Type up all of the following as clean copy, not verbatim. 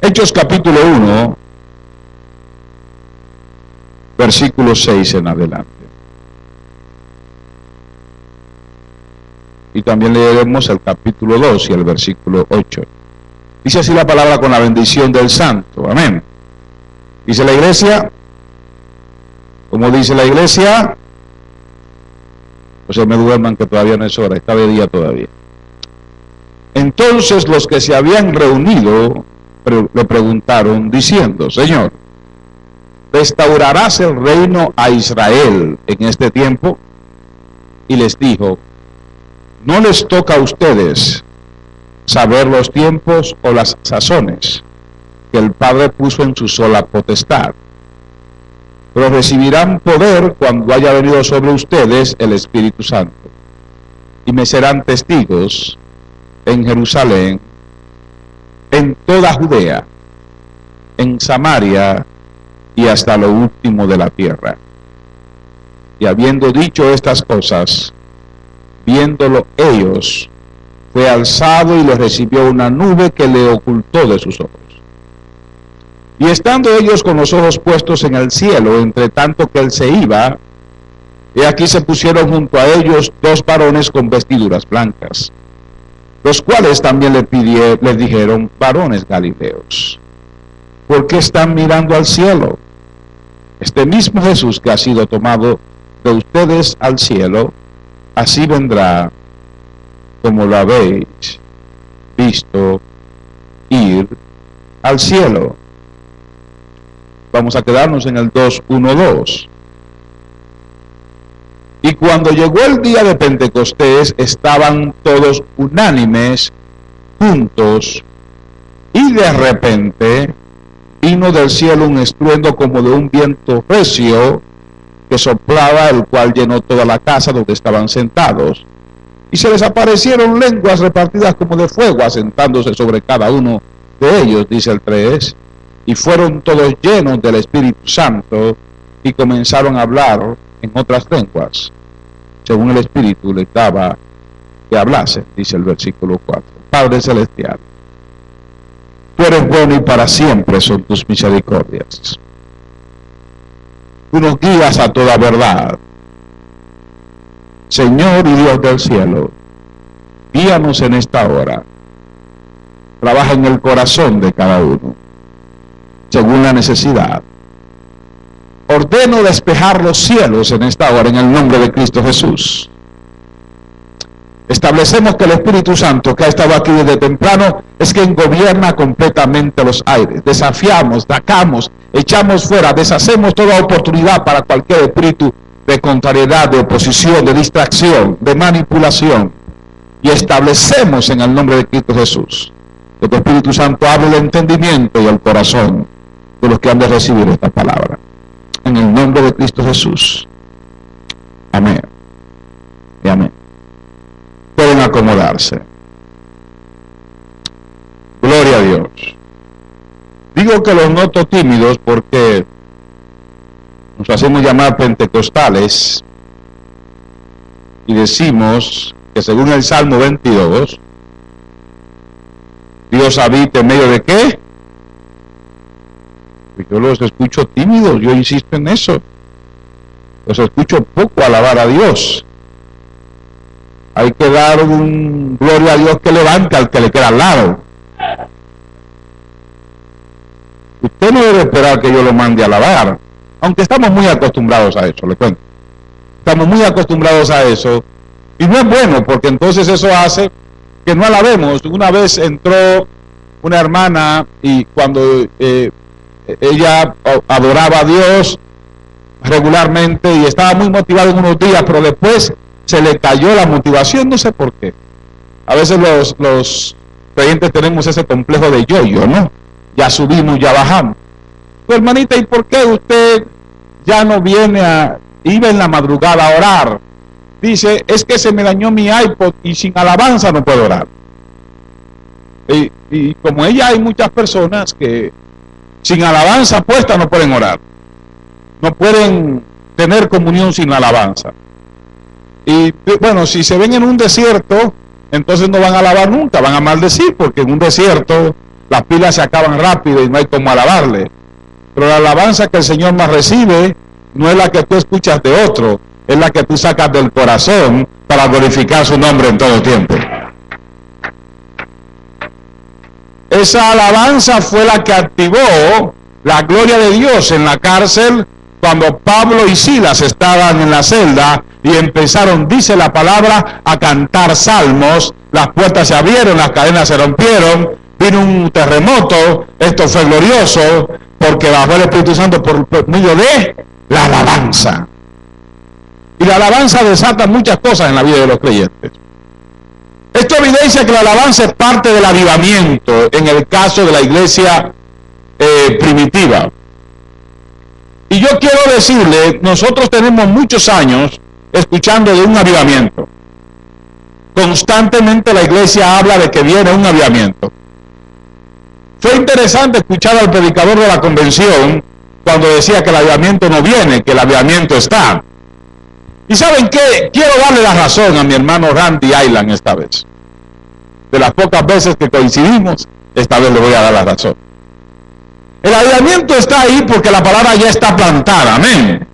Hechos capítulo 1, versículo 6 en adelante. Y también leeremos el capítulo 2 y el versículo 8. Dice así la palabra con la bendición del santo. Amén. Dice la iglesia, como dice la iglesia, pues se me duerman que todavía no es hora, está de día todavía. Entonces los que se habían reunido le preguntaron diciendo: Señor, ¿restaurarás el reino a Israel en este tiempo? Y les dijo: no les toca a ustedes saber los tiempos o las sazones que el Padre puso en su sola potestad, pero recibirán poder cuando haya venido sobre ustedes el Espíritu Santo, y me serán testigos en Jerusalén, en toda Judea, en Samaria y hasta lo último de la tierra. Y habiendo dicho estas cosas, viéndolo ellos, fue alzado y le recibió una nube que le ocultó de sus ojos. Y estando ellos con los ojos puestos en el cielo, entre tanto que él se iba, y aquí se pusieron junto a ellos dos varones con vestiduras blancas, los cuales también les dijeron: varones galileos, ¿por qué están mirando al cielo? Este mismo Jesús que ha sido tomado de ustedes al cielo, así vendrá como lo habéis visto ir al cielo. Vamos a quedarnos en el 2:1-2. Y cuando llegó el día de Pentecostés, estaban todos unánimes, juntos, y de repente vino del cielo un estruendo como de un viento recio que soplaba, el cual llenó toda la casa donde estaban sentados. Y se les aparecieron lenguas repartidas como de fuego, asentándose sobre cada uno de ellos, dice el 3, y fueron todos llenos del Espíritu Santo, y comenzaron a hablar en otras lenguas, según el Espíritu les daba que hablasen, dice el versículo 4. Padre Celestial, tú eres bueno y para siempre son tus misericordias. Tú nos guías a toda verdad. Señor y Dios del cielo, guíanos en esta hora. Trabaja en el corazón de cada uno, según la necesidad. Ordeno despejar los cielos en esta hora en el nombre de Cristo Jesús. Establecemos que el Espíritu Santo, que ha estado aquí desde temprano, es quien gobierna completamente los aires. Desafiamos, sacamos, echamos fuera, deshacemos toda oportunidad para cualquier espíritu de contrariedad, de oposición, de distracción, de manipulación. Y establecemos en el nombre de Cristo Jesús que tu Espíritu Santo hable el entendimiento y el corazón de los que han de recibir esta palabra. En el nombre de Cristo Jesús. Amén. Y amén. Pueden acomodarse. Gloria a Dios. Digo que los noto tímidos porque nos hacemos llamar pentecostales y decimos que según el Salmo 22, Dios habita en medio de ¿qué? Yo los escucho tímidos, yo insisto en eso. Los escucho poco alabar a Dios. Hay que dar un gloria a Dios que levante al que le queda al lado. Usted no debe esperar que yo lo mande a alabar, aunque estamos muy acostumbrados a eso, le cuento. Estamos muy acostumbrados a eso, y no es bueno, porque entonces eso hace que no alabemos. Una vez entró una hermana y cuando ella adoraba a Dios regularmente y estaba muy motivada en unos días, pero después se le cayó la motivación, no sé por qué. A veces los creyentes tenemos ese complejo de yo-yo, ¿no? Ya subimos, ya bajamos. Pues, hermanita, ¿y por qué usted ya no viene iba en la madrugada a orar? Dice, es que se me dañó mi iPod y sin alabanza no puedo orar. Y como ella, hay muchas personas que sin alabanza puesta no pueden orar. No pueden tener comunión sin alabanza. Y bueno, si se ven en un desierto, entonces no van a alabar nunca, van a maldecir, porque en un desierto las pilas se acaban rápido y no hay como alabarle. Pero la alabanza que el Señor más recibe no es la que tú escuchas de otro, es la que tú sacas del corazón para glorificar su nombre en todo tiempo. Esa alabanza fue la que activó la gloria de Dios en la cárcel cuando Pablo y Silas estaban en la celda y empezaron, dice la palabra, a cantar salmos. Las puertas se abrieron, las cadenas se rompieron, vino un terremoto. Esto fue glorioso porque bajó el Espíritu Santo por medio de la alabanza. Y la alabanza desata muchas cosas en la vida de los creyentes. Esto evidencia que la alabanza es parte del avivamiento en el caso de la iglesia primitiva. Y yo quiero decirle, nosotros tenemos muchos años escuchando de un avivamiento. Constantemente la iglesia habla de que viene un avivamiento. Fue interesante escuchar al predicador de la convención cuando decía que el avivamiento no viene, que el avivamiento está. ¿Y saben qué? Quiero darle la razón a mi hermano Randy Island esta vez. De las pocas veces que coincidimos, esta vez le voy a dar la razón. El avivamiento está ahí porque la palabra ya está plantada, amén.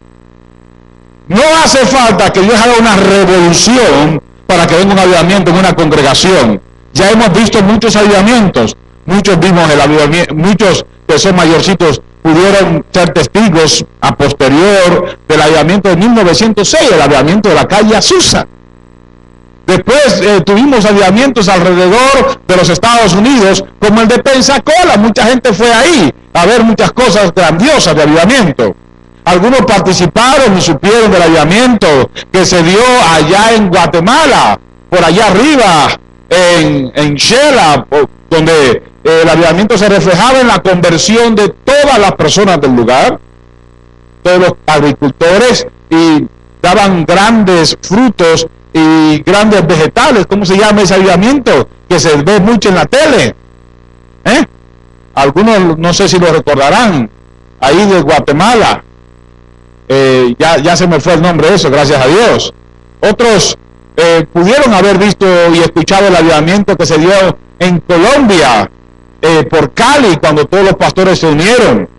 No hace falta que Dios haga una revolución para que venga un avivamiento en una congregación. Ya hemos visto muchos avivamientos. Muchos vimos el avivamiento, muchos que son mayorcitos pudieron ser testigos a posterior del avivamiento de 1906, el avivamiento de la calle Azusa. Después tuvimos avivamientos alrededor de los Estados Unidos, como el de Pensacola. Mucha gente fue ahí a ver muchas cosas grandiosas de avivamiento. Algunos participaron y supieron del avivamiento que se dio allá en Guatemala, por allá arriba, en Shela, donde el avivamiento se reflejaba en la conversión de todas las personas del lugar, todos los agricultores, y daban grandes frutos y grandes vegetales. ¿Cómo se llama ese avivamiento? Que se ve mucho en la tele. Algunos no sé si lo recordarán, ahí de Guatemala. Ya se me fue el nombre de eso, gracias a Dios. Otros pudieron haber visto y escuchado el avivamiento que se dio en Colombia, por Cali, cuando todos los pastores se unieron.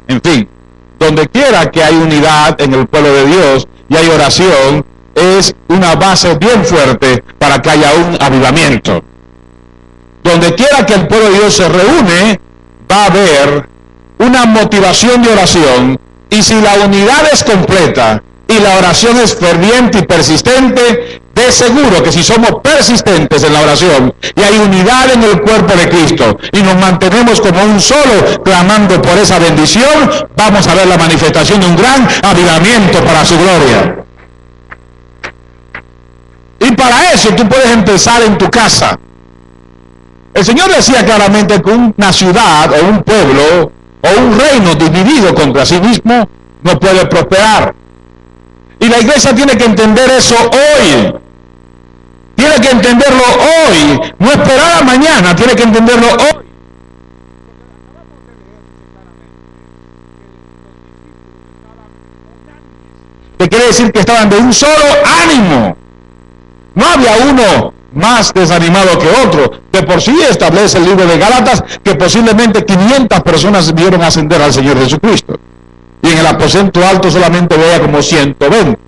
En fin, donde quiera que hay unidad en el pueblo de Dios y hay oración, es una base bien fuerte para que haya un avivamiento. Donde quiera que el pueblo de Dios se reúne, va a haber una motivación de oración, y si la unidad es completa y la oración es ferviente y persistente, de seguro que si somos persistentes en la oración y hay unidad en el cuerpo de Cristo y nos mantenemos como un solo clamando por esa bendición, vamos a ver la manifestación de un gran avivamiento para su gloria. Y para eso tú puedes empezar en tu casa. El Señor decía claramente que una ciudad o un pueblo o un reino dividido contra sí mismo no puede prosperar. Y la iglesia tiene que entender eso hoy. Tiene que entenderlo hoy, no esperar a mañana, tiene que entenderlo hoy. ¿Qué quiere decir? Que estaban de un solo ánimo. No había uno más desanimado que otro. De por sí establece el libro de Gálatas que posiblemente 500 personas vieron ascender al Señor Jesucristo. Y en el aposento alto solamente veía como 120.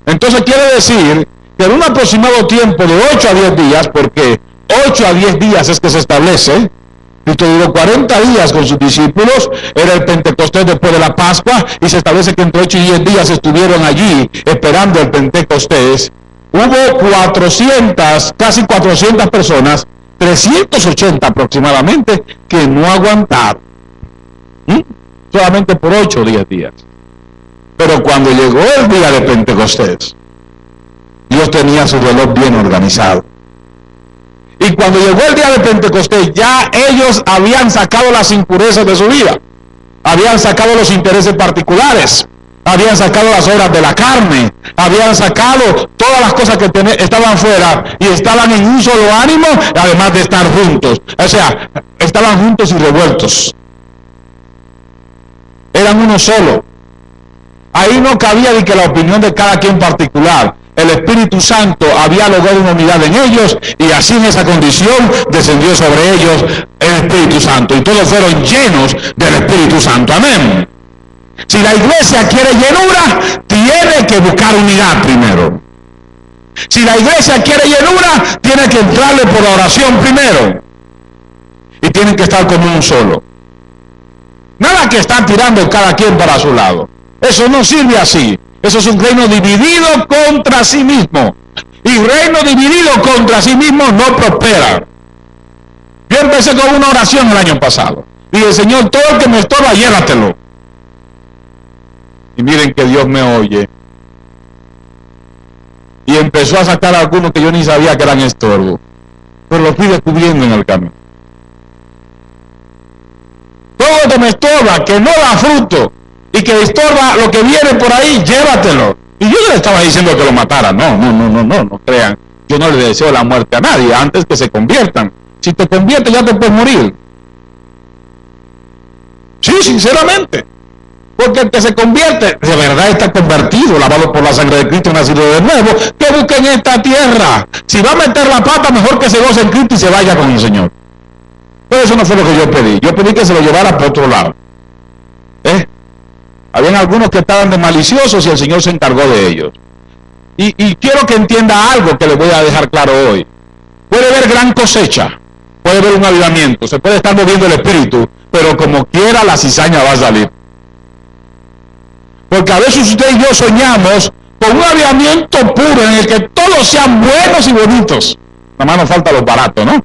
Entonces quiere decir que en un aproximado tiempo de 8 a 10 días, porque 8 a 10 días es que se establece, Cristo duró 40 días con sus discípulos, era el Pentecostés después de la Pascua, y se establece que entre 8 y 10 días estuvieron allí esperando el Pentecostés. Hubo 400, casi 400 personas, 380 aproximadamente, que no aguantaron. Solamente por 8 o 10 días. Pero cuando llegó el día de Pentecostés, Dios tenía su reloj bien organizado. Y cuando llegó el día de Pentecostés, ya ellos habían sacado las impurezas de su vida. Habían sacado los intereses particulares. Habían sacado las obras de la carne. Habían sacado todas las cosas que estaban fuera y estaban en un solo ánimo, además de estar juntos. O sea, estaban juntos y revueltos. Eran uno solo. Ahí no cabía ni que la opinión de cada quien particular. el Espíritu Santo había logrado una unidad en ellos, y así en esa condición descendió sobre ellos el Espíritu Santo, y todos fueron llenos del Espíritu Santo. Amén. Si la iglesia quiere llenura, tiene que buscar unidad primero. Si la iglesia quiere llenura, tiene que entrarle por la oración primero, y tienen que estar como un solo. Nada que están tirando cada quien para su lado. Eso no sirve así. Eso es un reino dividido contra sí mismo. Y reino dividido contra sí mismo no prospera. Yo empecé con una oración el año pasado. Dije, Señor, todo el que me estorba, llévatelo. Y miren que Dios me oye. Y empezó a sacar a algunos que yo ni sabía que eran estorbo. Pero lo fui descubriendo en el camino. Todo el que me estorba, que no da fruto, y que estorba lo que viene por ahí, llévatelo. Y yo no le estaba diciendo que lo matara. No crean. Yo no le deseo la muerte a nadie antes que se conviertan. Si te conviertes ya te puedes morir. Sí, sinceramente. Porque el que se convierte, de verdad está convertido, lavado por la sangre de Cristo, nacido de nuevo, que busque en esta tierra. Si va a meter la pata, mejor que se goce en Cristo y se vaya con el Señor. Pero eso no fue lo que yo pedí. Yo pedí que se lo llevara por otro lado. Habían algunos que estaban de maliciosos y el Señor se encargó de ellos. Y quiero que entienda algo que les voy a dejar claro hoy. Puede haber gran cosecha, puede haber un avivamiento, se puede estar moviendo el espíritu, pero como quiera la cizaña va a salir. Porque a veces usted y yo soñamos con un avivamiento puro en el que todos sean buenos y bonitos. Nada más nos falta los baratos, ¿no?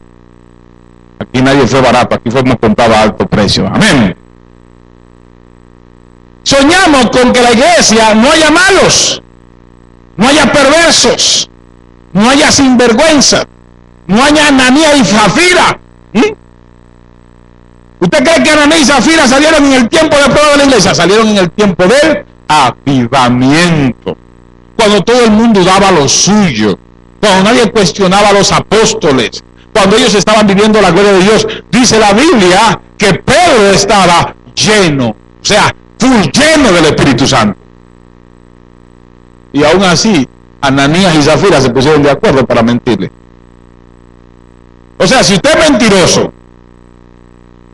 Aquí nadie fue barato, aquí fuimos comprados a alto precio. Amén. Soñamos con que la iglesia no haya malos, no haya perversos, no haya sinvergüenza, no haya Ananías y Zafira. ¿Usted cree que Ananías y Zafira salieron en el tiempo de prueba de la iglesia? Salieron en el tiempo del avivamiento, cuando todo el mundo daba lo suyo, cuando nadie cuestionaba a los apóstoles, cuando ellos estaban viviendo la gloria de Dios. Dice la Biblia que Pedro estaba lleno, o sea, full lleno del Espíritu Santo. Y aún así, Ananías y Zafira se pusieron de acuerdo para mentirle. O sea, si usted es mentiroso,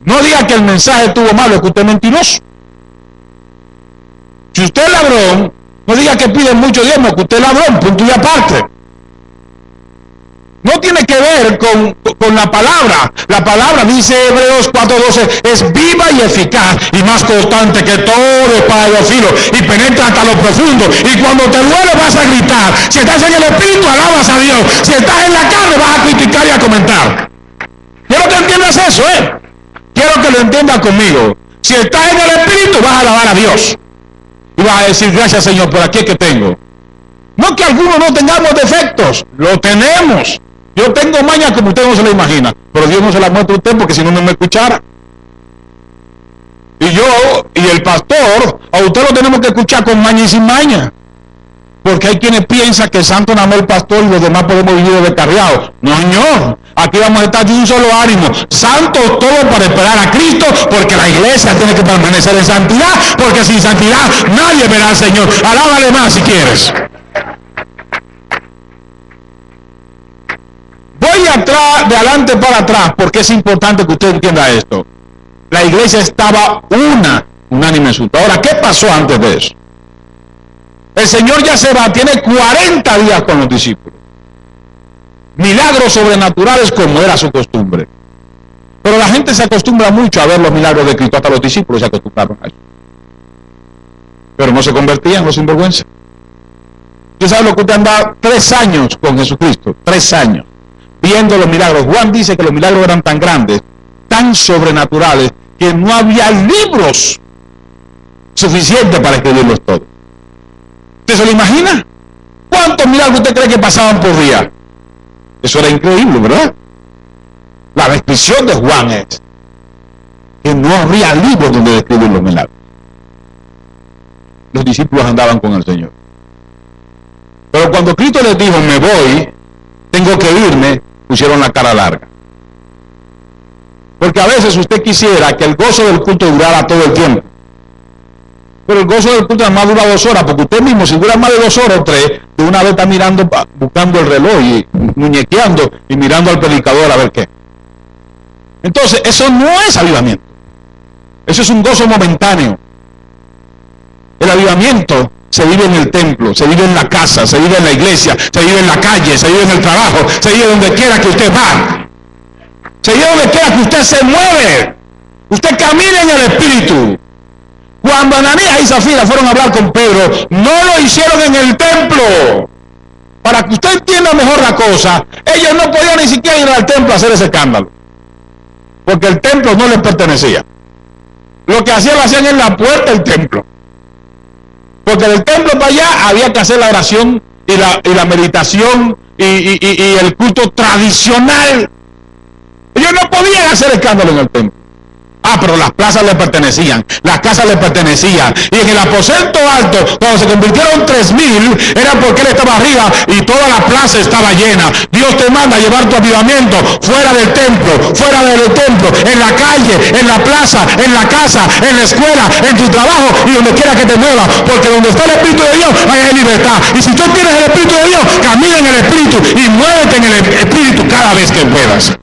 no diga que el mensaje estuvo malo, es que usted es mentiroso. Si usted es ladrón, no diga que pide mucho diezmo, que usted es ladrón, punto y aparte. No tiene que ver con la palabra. La palabra, dice Hebreos 4:12, es viva y eficaz y más constante que todo espada de dos filos, y penetra hasta lo profundo. Y cuando te duele vas a gritar. Si estás en el espíritu, alabas a Dios. Si estás en la carne, vas a criticar y a comentar. Quiero que entiendas eso, Quiero que lo entiendas conmigo. Si estás en el espíritu, vas a alabar a Dios. Y vas a decir, gracias Señor, por aquí que tengo. No que algunos no tengamos defectos, lo tenemos. Yo tengo maña como usted no se la imagina, pero Dios no se la muestra a usted porque si no, no me escuchara. Y yo y el pastor, a usted lo tenemos que escuchar con maña y sin maña. Porque hay quienes piensan que santo nada más el pastor y los demás podemos vivir descarriados. No, señor. Aquí vamos a estar de un solo ánimo. Santos todos para esperar a Cristo, porque la iglesia tiene que permanecer en santidad, porque sin santidad nadie verá al Señor. Alábale más si quieres. Voy atrás, de adelante para atrás, porque es importante que usted entienda esto. La iglesia estaba unánime en su. Ahora, ¿qué pasó antes de eso? El Señor ya se va, tiene 40 días con los discípulos. Milagros sobrenaturales como era su costumbre. Pero la gente se acostumbra mucho a ver los milagros de Cristo, hasta los discípulos se acostumbraron a eso. Pero no se convertían los sinvergüenza. ¿Usted sabe lo que usted anda 3 años con Jesucristo? 3 años. Viendo los milagros. Juan dice que los milagros eran tan grandes, tan sobrenaturales, que no había libros suficientes para escribirlos todos. ¿Usted se lo imagina? ¿Cuántos milagros usted cree que pasaban por día? Eso era increíble, ¿verdad? La descripción de Juan es que no habría libros donde describir los milagros. Los discípulos andaban con el Señor. Pero cuando Cristo les dijo, me voy, tengo que irme, pusieron la cara larga. Porque a veces usted quisiera que el gozo del culto durara todo el tiempo. Pero el gozo del culto más dura 2 horas, porque usted mismo, si dura más de 2 horas o 3, de una vez está mirando, buscando el reloj y muñequeando y mirando al predicador a ver qué. Entonces, eso no es avivamiento. Eso es un gozo momentáneo. El avivamiento se vive en el templo, se vive en la casa, se vive en la iglesia, se vive en la calle, se vive en el trabajo, se vive donde quiera que usted va. Se vive donde quiera que usted se mueve. Usted camina en el Espíritu. Cuando Ananías y Zafira fueron a hablar con Pedro, no lo hicieron en el templo. Para que usted entienda mejor la cosa, ellos no podían ni siquiera ir al templo a hacer ese escándalo. Porque el templo no les pertenecía. Lo que hacían, lo hacían en la puerta del templo. Porque del templo para allá había que hacer la oración y la meditación y el culto tradicional. Ellos no podían hacer escándalo en el templo. Pero las plazas le pertenecían, las casas le pertenecían. Y en el aposento alto, cuando se convirtieron 3,000, era porque él estaba arriba y toda la plaza estaba llena. Dios te manda a llevar tu avivamiento fuera del templo, en la calle, en la plaza, en la casa, en la escuela, en tu trabajo y donde quiera que te muevas. Porque donde está el Espíritu de Dios, hay libertad. Y si tú tienes el Espíritu de Dios, camina en el Espíritu y muévete en el Espíritu cada vez que puedas.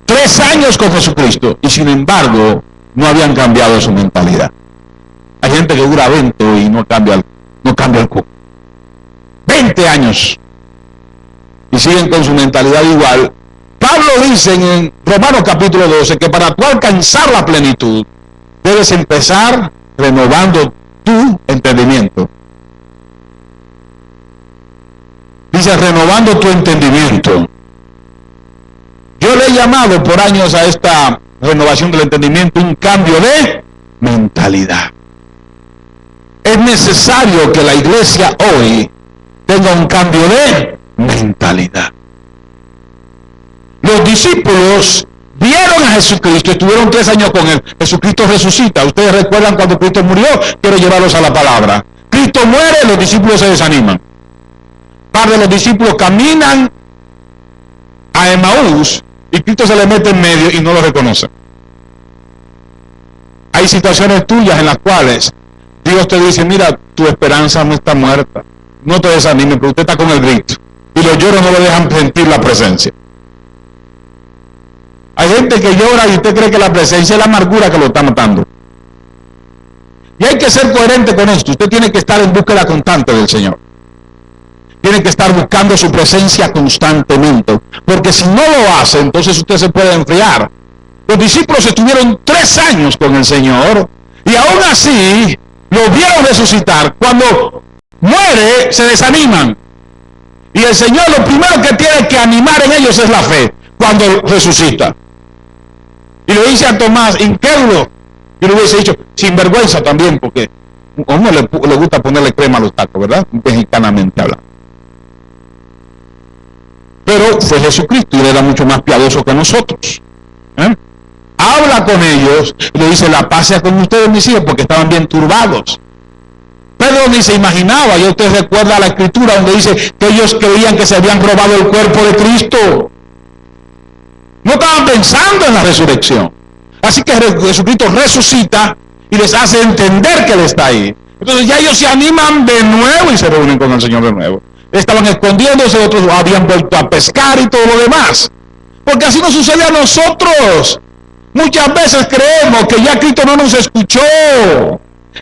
3 años con Jesucristo y sin embargo no habían cambiado su mentalidad. Hay gente que dura 20 y no cambia el cuco. 20 años y siguen con su mentalidad igual. Pablo dice en Romanos capítulo 12 que para tú alcanzar la plenitud debes empezar renovando tu entendimiento. Dice renovando tu entendimiento. Yo le he llamado por años a esta renovación del entendimiento un cambio de mentalidad. Es necesario que la iglesia hoy tenga un cambio de mentalidad. Los discípulos vieron a Jesucristo, estuvieron 3 años con él. Jesucristo resucita. Ustedes recuerdan cuando Cristo murió, quiero llevarlos a la palabra. Cristo muere, los discípulos se desaniman. Par de los discípulos caminan a Emaús y Cristo se le mete en medio y no lo reconoce. Hay situaciones tuyas en las cuales Dios te dice, mira, tu esperanza no está muerta, no te desanimes, pero usted está con el grito y los lloros no le dejan sentir la presencia. Hay gente que llora y usted cree que la presencia es la amargura que lo está matando. Y hay que ser coherente con esto. Usted tiene que estar en búsqueda constante del Señor. Tiene que estar buscando su presencia constantemente, porque si no lo hace, entonces usted se puede enfriar. Los discípulos estuvieron 3 años con el Señor y aún así lo vieron resucitar. Cuando muere, se desaniman. Y el Señor lo primero que tiene que animar en ellos es la fe, cuando resucita. Y le dice a Tomás, incrédulo, y le hubiese dicho, sinvergüenza también, porque a uno le gusta ponerle crema a los tacos, ¿verdad? Mexicanamente hablando. Pero fue Jesucristo y él era mucho más piadoso que nosotros. Habla con ellos y le dice, la paz sea con ustedes, mis hijos, porque estaban bien turbados. Pedro ni se imaginaba, y usted recuerda la escritura donde dice que ellos creían que se habían robado el cuerpo de Cristo. No estaban pensando en la resurrección. Así que Jesucristo resucita y les hace entender que Él está ahí. Entonces ya ellos se animan de nuevo y se reúnen con el Señor de nuevo. Estaban escondiéndose, otros habían vuelto a pescar y todo lo demás. Porque así nos sucede a nosotros. Muchas veces creemos que ya Cristo no nos escuchó,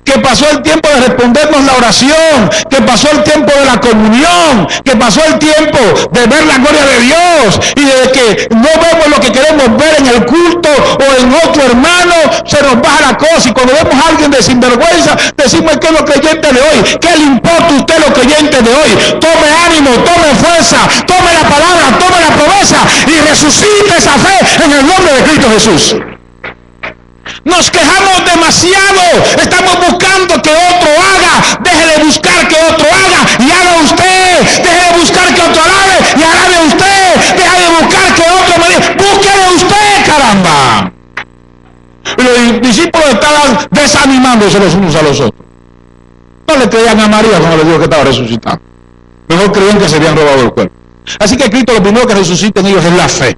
que pasó el tiempo de respondernos la oración, que pasó el tiempo de la comunión, que pasó el tiempo de ver la gloria de Dios y de que no vemos lo que queremos ver en el culto o en otro hermano, se nos baja la cosa y cuando vemos a alguien de sinvergüenza decimos que es lo creyente de hoy. ¿Qué le importa a usted lo creyente de hoy? Tome ánimo, tome fuerza, tome la palabra, tome la promesa y resucite esa fe en el nombre de Cristo Jesús. Nos quejamos demasiado, estamos buscando que otro haga, deje de buscar que otro haga y haga usted, deje de buscar que otro alabe y alabe usted, deje de buscar que otro me diga, búsquelo usted, caramba. Y los discípulos estaban desanimándose los unos a los otros. No le creían a María cuando le dijo que estaba resucitando, mejor creían que se habían robado el cuerpo. Así que Cristo lo primero que resucita en ellos es la fe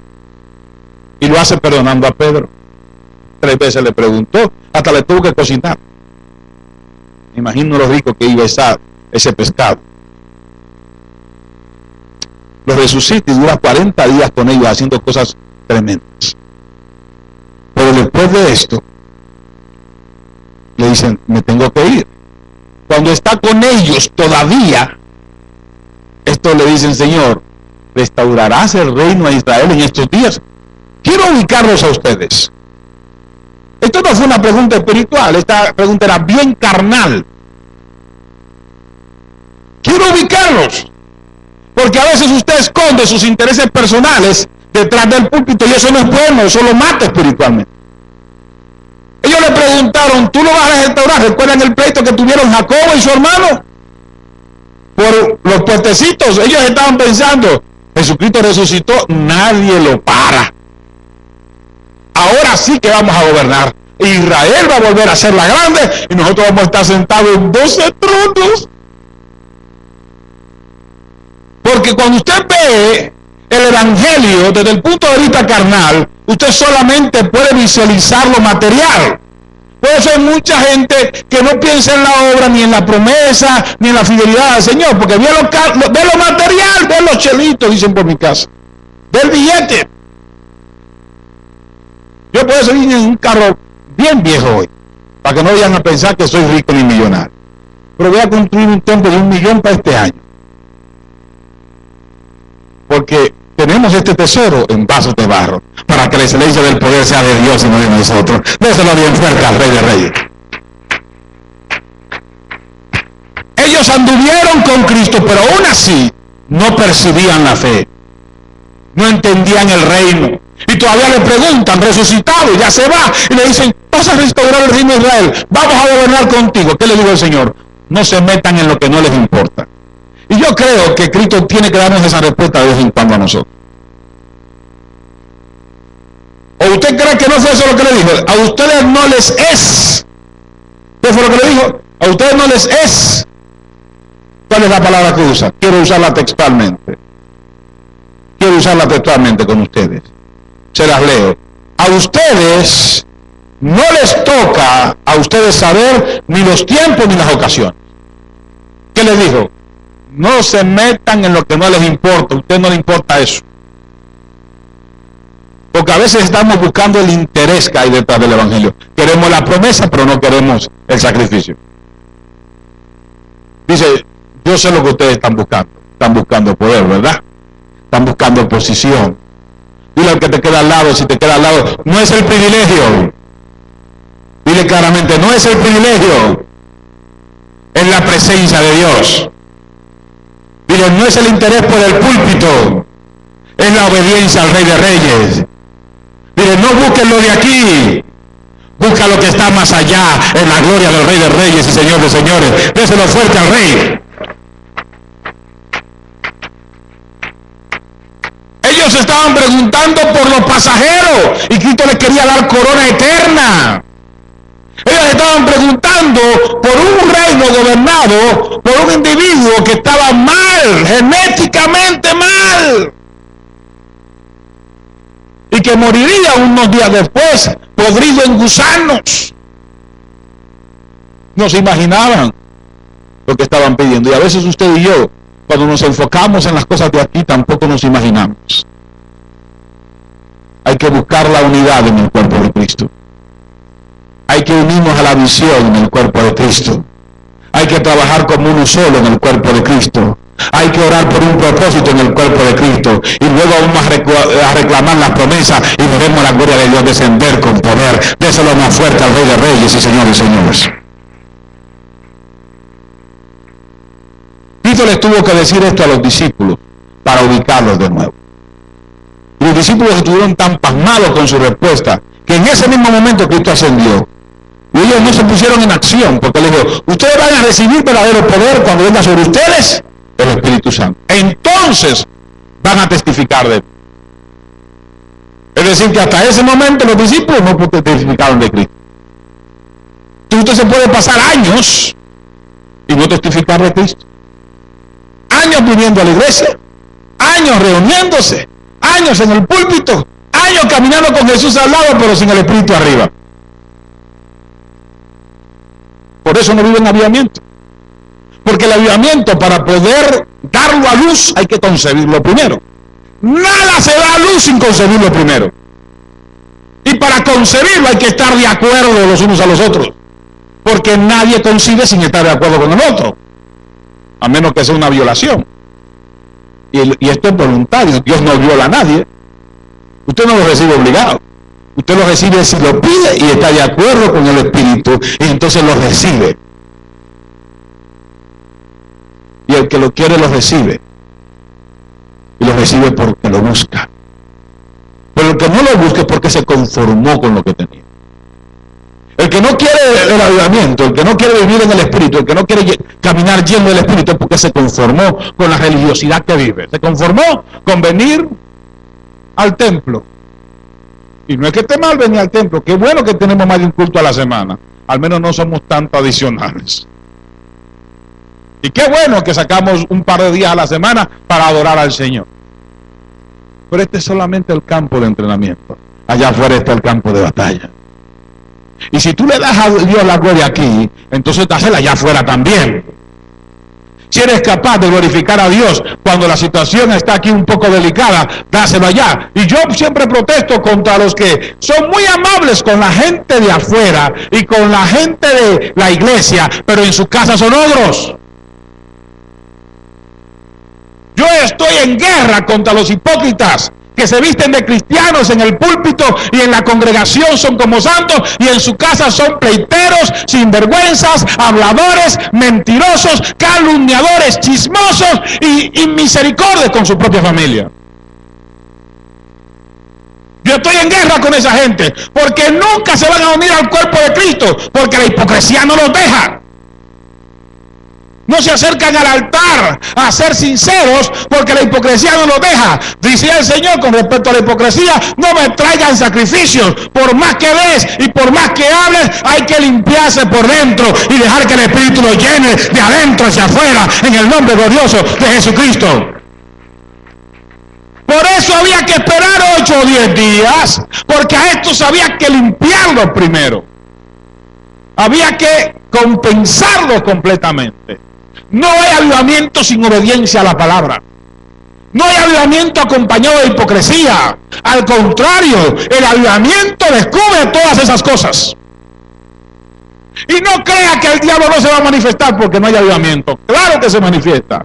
y lo hace perdonando a Pedro. 3 veces le preguntó, hasta le tuvo que cocinar. Me imagino lo rico que iba a estar ese pescado. Los resucita y dura 40 días con ellos haciendo cosas tremendas. Pero después de esto, le dicen, me tengo que ir. Cuando está con ellos todavía, esto le dicen, Señor, ¿restaurarás el reino a Israel en estos días? Quiero ubicarlos a ustedes. Esto no fue una pregunta espiritual, esta pregunta era bien carnal. Quiero ubicarlos, porque a veces usted esconde sus intereses personales detrás del púlpito y eso no es bueno, eso lo mata espiritualmente. Ellos le preguntaron, ¿tú lo vas a restaurar? ¿Recuerdan el pleito que tuvieron Jacobo y su hermano? Por los puestecitos, ellos estaban pensando, Jesucristo resucitó, nadie lo para. Ahora sí que vamos a gobernar. Israel va a volver a ser la grande y nosotros vamos a estar sentados en 12 tronos. Porque cuando usted ve el evangelio desde el punto de vista carnal, usted solamente puede visualizar lo material. Por eso hay mucha gente que no piensa en la obra, ni en la promesa, ni en la fidelidad al Señor, porque ve lo material, ve los chelitos, dicen por mi casa, ve el billete. Yo por eso vine en un carro bien viejo hoy, para que no vayan a pensar que soy rico ni millonario. Pero voy a construir un templo de 1 millón para este año. Porque tenemos este tesoro en vasos de barro, para que la excelencia del poder sea de Dios y no de nosotros. Déselo bien fuerte al Rey de Reyes. Ellos anduvieron con Cristo, pero aún así no percibían la fe. No entendían el reino. Y todavía le preguntan, resucitado, ya se va. Y le dicen, vas a restaurar el reino de Israel, vamos a gobernar contigo. ¿Qué le digo al Señor? No se metan en lo que no les importa. Y yo creo que Cristo tiene que darnos esa respuesta de vez en cuando a nosotros. ¿O usted cree que no fue eso lo que le dijo? A ustedes no les es. ¿Qué fue lo que le dijo? A ustedes no les es. ¿Cuál es la palabra que usa? Quiero usarla textualmente. Quiero usarla textualmente con ustedes. Se las leo. A ustedes no les toca a ustedes saber ni los tiempos ni las ocasiones. ¿Qué les dijo? No se metan en lo que no les importa. A usted no le importa eso. Porque a veces estamos buscando el interés que hay detrás del evangelio. Queremos la promesa, pero no queremos el sacrificio. Dice, yo sé lo que ustedes están buscando. Están buscando poder, ¿verdad? Están buscando posición. Dile al que te queda al lado, si te queda al lado, no es el privilegio. Dile claramente, no es el privilegio. Es la presencia de Dios. Dile, no es el interés por el púlpito. Es la obediencia al Rey de Reyes. Dile, no busquen lo de aquí. Busca lo que está más allá, en la gloria del Rey de Reyes y Señor de Señores. Déselo fuerte al Rey. Ellos estaban preguntando por los pasajeros y Cristo les quería dar corona eterna. Ellos estaban preguntando por un reino gobernado por un individuo que estaba mal, genéticamente mal, y que moriría unos días después, podrido en gusanos. No se imaginaban lo que estaban pidiendo. Y a veces usted y yo, cuando nos enfocamos en las cosas de aquí, tampoco nos imaginamos. Hay que buscar la unidad en el cuerpo de Cristo. Hay que unirnos a la visión en el cuerpo de Cristo. Hay que trabajar como uno solo en el cuerpo de Cristo. Hay que orar por un propósito en el cuerpo de Cristo. Y luego vamos a reclamar las promesas y veremos la gloria de Dios descender con poder. Déselo más fuerte al Rey de Reyes y Señores y Señores. Cristo les tuvo que decir esto a los discípulos para ubicarlos de nuevo. Y los discípulos estuvieron tan pasmados con su respuesta que en ese mismo momento Cristo ascendió. Y ellos no se pusieron en acción, porque les dijo, ustedes van a recibir verdadero poder cuando venga sobre ustedes el Espíritu Santo. Entonces van a testificar de él. Es decir, que hasta ese momento los discípulos no testificaron de Cristo. Entonces usted se puede pasar años y no testificar de Cristo. Años viniendo a la iglesia, años reuniéndose, años en el púlpito, años caminando con Jesús al lado, pero sin el Espíritu arriba. Por eso no viven avivamiento. Porque el avivamiento, para poder darlo a luz, hay que concebirlo primero. Nada se da a luz sin concebirlo primero. Y para concebirlo hay que estar de acuerdo los unos a los otros. Porque nadie concibe sin estar de acuerdo con el otro. A menos que sea una violación. Y esto es voluntario. Dios no viola a nadie. Usted no lo recibe obligado. Usted lo recibe si lo pide y está de acuerdo con el Espíritu. Y entonces lo recibe. Y el que lo quiere lo recibe. Y lo recibe porque lo busca. Pero el que no lo busca es porque se conformó con lo que tenía. El que no quiere el avivamiento, el que no quiere vivir en el Espíritu, el que no quiere caminar lleno del Espíritu es porque se conformó con la religiosidad que vive. Se conformó con venir al templo. Y no es que esté mal venir al templo, qué bueno que tenemos más de un culto a la semana. Al menos no somos tan tradicionales. Y qué bueno que sacamos un par de días a la semana para adorar al Señor. Pero este es solamente el campo de entrenamiento. Allá afuera está el campo de batalla. Y si tú le das a Dios la gloria aquí, entonces dásela allá afuera también. Si eres capaz de glorificar a Dios cuando la situación está aquí un poco delicada, dáselo allá. Y yo siempre protesto contra los que son muy amables con la gente de afuera y con la gente de la iglesia, pero en su casa son ogros. Yo estoy en guerra contra los hipócritas que se visten de cristianos en el púlpito y en la congregación son como santos y en su casa son pleiteros, sinvergüenzas, habladores, mentirosos, calumniadores, chismosos y misericordias con su propia familia. Yo estoy en guerra con esa gente porque nunca se van a unir al cuerpo de Cristo porque la hipocresía no los deja. No se acercan al altar a ser sinceros porque la hipocresía no los deja. Dice el Señor con respecto a la hipocresía: no me traigan sacrificios. Por más que des y por más que hables, hay que limpiarse por dentro y dejar que el Espíritu lo llene de adentro hacia afuera en el nombre glorioso de Jesucristo. Por eso había que esperar 8 o 10 días, porque a estos había que limpiarlos primero. Había que compensarlos completamente. No hay avivamiento sin obediencia a la palabra. No hay avivamiento acompañado de hipocresía. Al contrario, el avivamiento descubre todas esas cosas. Y no crea que el diablo no se va a manifestar porque no hay avivamiento. Claro que se manifiesta.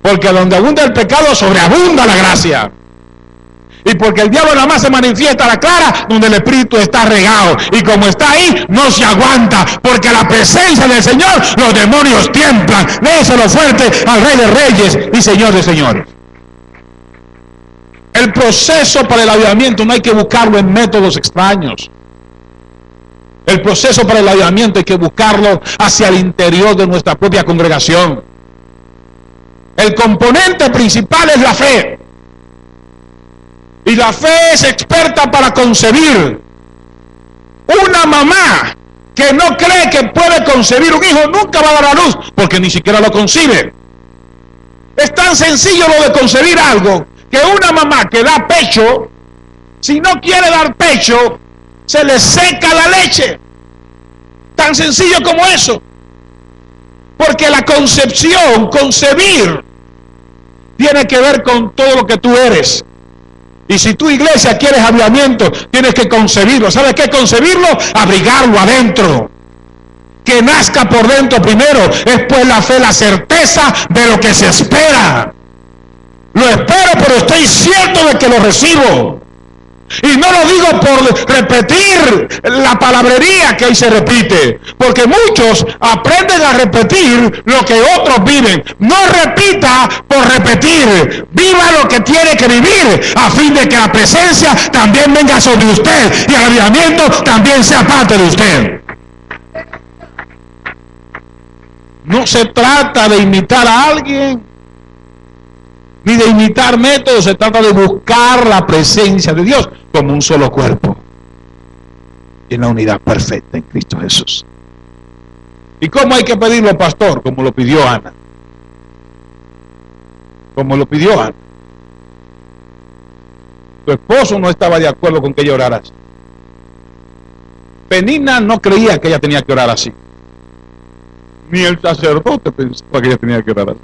Porque donde abunda el pecado, sobreabunda la gracia. Y porque el diablo nada más se manifiesta a la clara donde el Espíritu está regado. Y como está ahí, no se aguanta. Porque a la presencia del Señor, los demonios tiemblan. Déselo fuerte al Rey de Reyes y Señor de Señores. El proceso para el avivamiento no hay que buscarlo en métodos extraños. El proceso para el avivamiento hay que buscarlo hacia el interior de nuestra propia congregación. El componente principal es la fe. Y la fe es experta para concebir. Una mamá que no cree que puede concebir un hijo nunca va a dar a luz, porque ni siquiera lo concibe. Es tan sencillo lo de concebir algo, que una mamá que da pecho, si no quiere dar pecho, se le seca la leche. Tan sencillo como eso. Porque la concepción, concebir, tiene que ver con todo lo que tú eres. Y si tu iglesia quieres avivamiento, tienes que concebirlo. ¿Sabes qué? Concebirlo, abrigarlo adentro. Que nazca por dentro primero. Es pues la fe, la certeza de lo que se espera. Lo espero, pero estoy cierto de que lo recibo. Y no lo digo por repetir la palabrería que hoy se repite, porque muchos aprenden a repetir lo que otros viven. No repita por repetir, viva lo que tiene que vivir, a fin de que la presencia también venga sobre usted y el avivamiento también sea parte de usted. No se trata de imitar a alguien, ni de imitar métodos, se trata de buscar la presencia de Dios como un solo cuerpo, en la unidad perfecta en Cristo Jesús. ¿Y cómo hay que pedirlo, pastor? Como lo pidió Ana. Como lo pidió Ana. Su esposo no estaba de acuerdo con que ella orara así. Penina no creía que ella tenía que orar así. Ni el sacerdote pensaba que ella tenía que orar así.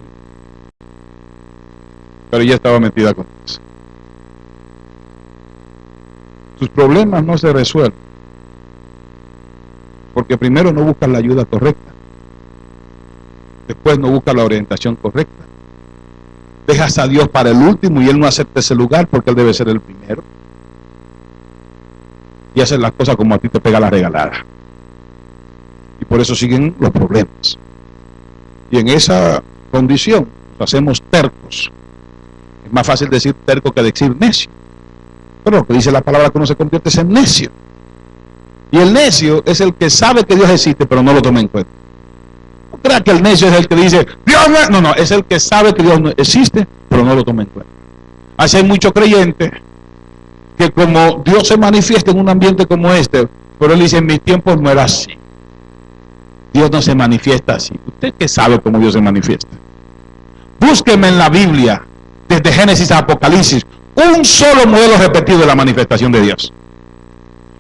Pero ella estaba metida con eso. Sus problemas no se resuelven porque primero no buscas la ayuda correcta, después no buscas la orientación correcta, dejas a Dios para el último y Él no acepta ese lugar porque Él debe ser el primero, y haces las cosas como a ti te pega la regalada, y por eso siguen los problemas. Y en esa condición nos hacemos tercos. Es más fácil decir terco que decir necio, pero lo que dice la palabra que uno se convierte es en necio. Y el necio es el que sabe que Dios existe pero no lo toma en cuenta. No crea que el necio es el que dice Dios no, no, es el que sabe que Dios no existe pero no lo toma en cuenta. Así hay muchos creyentes que como Dios se manifiesta en un ambiente como este, pero él dice en mis tiempos no era así. Dios no se manifiesta así. ¿Usted qué sabe cómo Dios se manifiesta? Búsqueme en la Biblia, desde Génesis a Apocalipsis, un solo modelo repetido de la manifestación de Dios.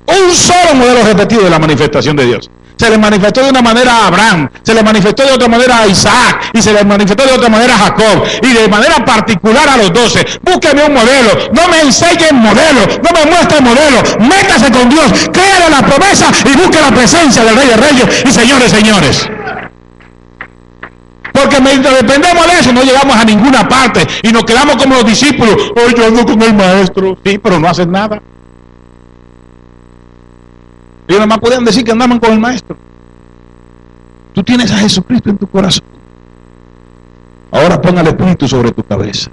Un solo modelo repetido de la manifestación de Dios. Se le manifestó de una manera a Abraham, se le manifestó de otra manera a Isaac, y se le manifestó de otra manera a Jacob, y de manera particular a los 12. Búsqueme un modelo, no me enseñen modelo, no me muestre modelo, métase con Dios, créale la promesa y busque la presencia del Rey de Reyes y Señores, señores. Porque mientras dependemos de eso no llegamos a ninguna parte y nos quedamos como los discípulos. Hoy yo ando con el maestro, sí, pero no hacen nada. Ellos nada más podían decir que andaban con el maestro. Tú tienes a Jesucristo en tu corazón. Ahora pon el Espíritu sobre tu cabeza.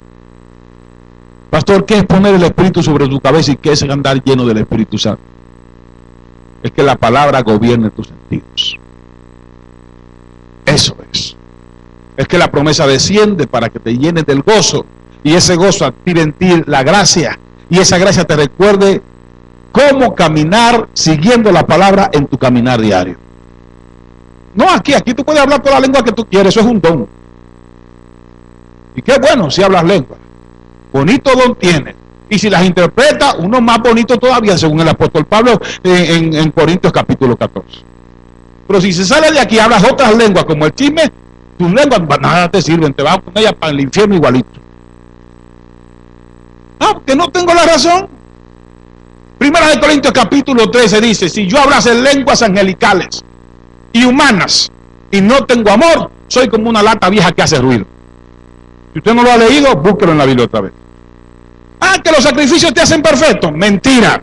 Pastor, ¿qué es poner el Espíritu sobre tu cabeza y qué es andar lleno del Espíritu Santo? Es que la palabra gobierne tus sentidos. Eso es. Es que la promesa desciende para que te llenes del gozo y ese gozo active en ti la gracia y esa gracia te recuerde cómo caminar siguiendo la palabra en tu caminar diario. No aquí tú puedes hablar toda la lengua que tú quieres, eso es un don. Y qué bueno si hablas lengua. Bonito don tienes. Y si las interpreta, uno más bonito todavía, según el apóstol Pablo en Corintios capítulo 14. Pero si se sale de aquí y hablas otras lenguas como el chisme, tus lenguas nada te sirven, te vas con ellas para el infierno igualito. Que no tengo la razón. Primera de Corintios capítulo 13 dice, si yo hablase lenguas angelicales y humanas y no tengo amor, soy como una lata vieja que hace ruido. Si usted no lo ha leído, búsquelo en la Biblia otra vez. Que los sacrificios te hacen perfecto. Mentira.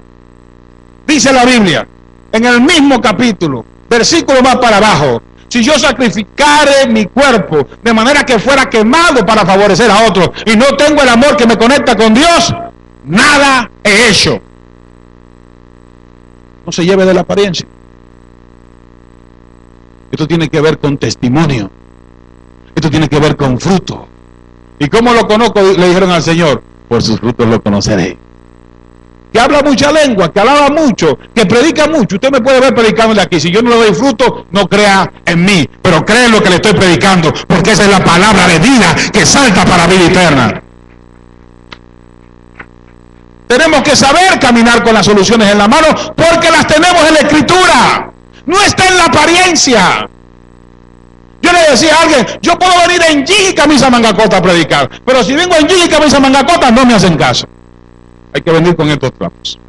Dice la Biblia, en el mismo capítulo, versículo más para abajo, si yo sacrificare mi cuerpo de manera que fuera quemado para favorecer a otros y no tengo el amor que me conecta con Dios, nada he hecho. No se lleve de la apariencia. Esto tiene que ver con testimonio. Esto tiene que ver con fruto. ¿Y cómo lo conozco? Le dijeron al Señor, por sus frutos lo conoceré. Que habla mucha lengua, que alaba mucho, que predica mucho. Usted me puede ver predicando de aquí. Si yo no le doy fruto, no crea en mí, pero cree en lo que le estoy predicando, porque esa es la palabra de vida que salta para vida eterna. Tenemos que saber caminar con las soluciones en la mano, porque las tenemos en la Escritura. No está en la apariencia. Yo le decía a alguien, yo puedo venir en jean y camisa manga corta a predicar, pero si vengo en jean y camisa manga corta, no me hacen caso. Hay que venir con estos trapos.